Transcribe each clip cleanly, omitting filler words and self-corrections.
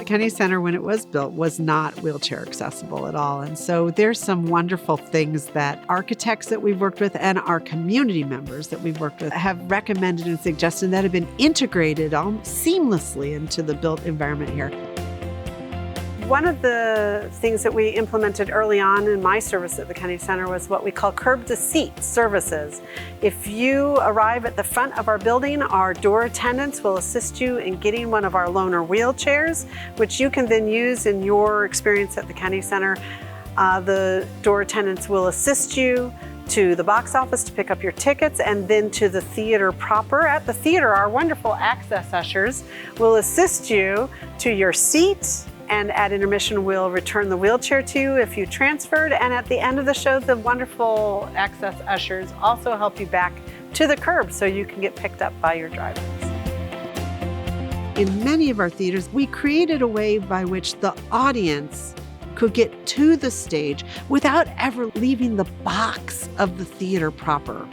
Kennedy Center, when it was built, was not wheelchair accessible at all. And so there's some wonderful things that architects that we've worked with and our community members that we've worked with have recommended and suggested that have been integrated seamlessly into the built environment here. One of the things that we implemented early on in my service at the Kennedy Center was what we call curb-to-seat services. If you arrive at the front of our building, our door attendants will assist you in getting one of our loaner wheelchairs, which you can then use in your experience at the Kennedy Center. The door attendants will assist you to the box office to pick up your tickets, and then to the theater proper. At the theater, our wonderful access ushers will assist you to your seat, and at intermission we'll return the wheelchair to you if you transferred. And at the end of the show, the wonderful access ushers also help you back to the curb so you can get picked up by your drivers. In many of our theaters, we created a way by which the audience could get to the stage without ever leaving the box of the theater proper.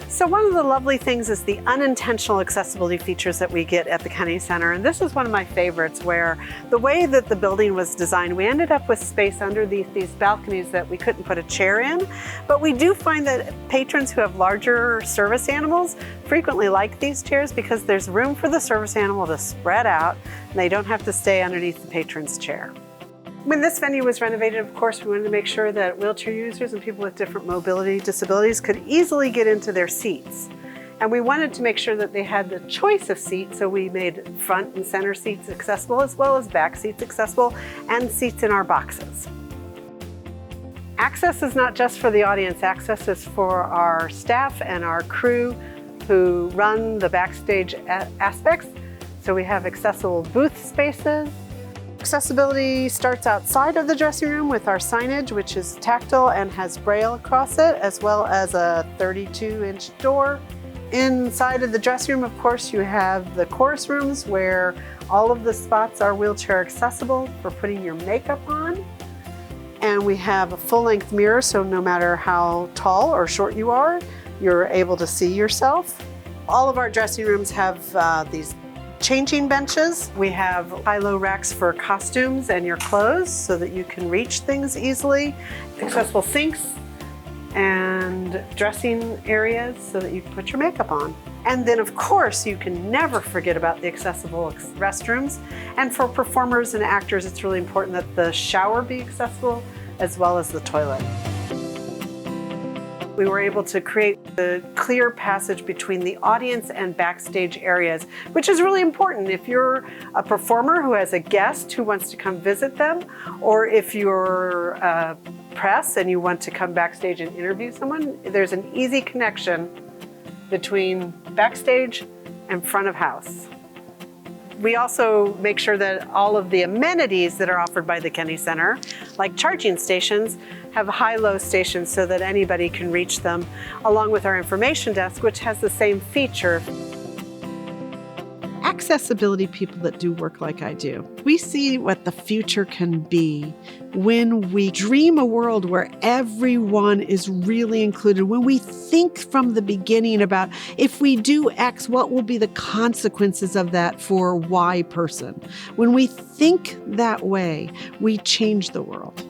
So one of the lovely things is the unintentional accessibility features that we get at the Kennedy Center. And this is one of my favorites, where the way that the building was designed, we ended up with space underneath these balconies that we couldn't put a chair in. But we do find that patrons who have larger service animals frequently like these chairs because there's room for the service animal to spread out and they don't have to stay underneath the patron's chair. When this venue was renovated, of course, we wanted to make sure that wheelchair users and people with different mobility disabilities could easily get into their seats. And we wanted to make sure that they had the choice of seats, so we made front and center seats accessible, as well as back seats accessible, and seats in our boxes. Access is not just for the audience. Access is for our staff and our crew who run the backstage aspects. So we have accessible booth spaces. Accessibility starts outside of the dressing room with our signage, which is tactile and has braille across it, as well as a 32-inch door. Inside of the dressing room, of course, you have the chorus rooms where all of the spots are wheelchair accessible for putting your makeup on. And we have a full-length mirror, so no matter how tall or short you are, you're able to see yourself. All of our dressing rooms have these changing benches. We have high-low racks for costumes and your clothes so that you can reach things easily. Accessible sinks and dressing areas so that you can put your makeup on. And then, of course, you can never forget about the accessible restrooms. And for performers and actors, it's really important that the shower be accessible as well as the toilet. We were able to create the clear passage between the audience and backstage areas, which is really important if you're a performer who has a guest who wants to come visit them, or if you're press and you want to come backstage and interview someone. There's an easy connection between backstage and front of house. We also make sure that all of the amenities that are offered by the Kennedy Center, like charging stations, have high-low stations so that anybody can reach them, along with our information desk, which has the same feature. Accessibility people that do work like I do, we see what the future can be when we dream a world where everyone is really included, when we think from the beginning about if we do X, what will be the consequences of that for Y person. When we think that way, we change the world.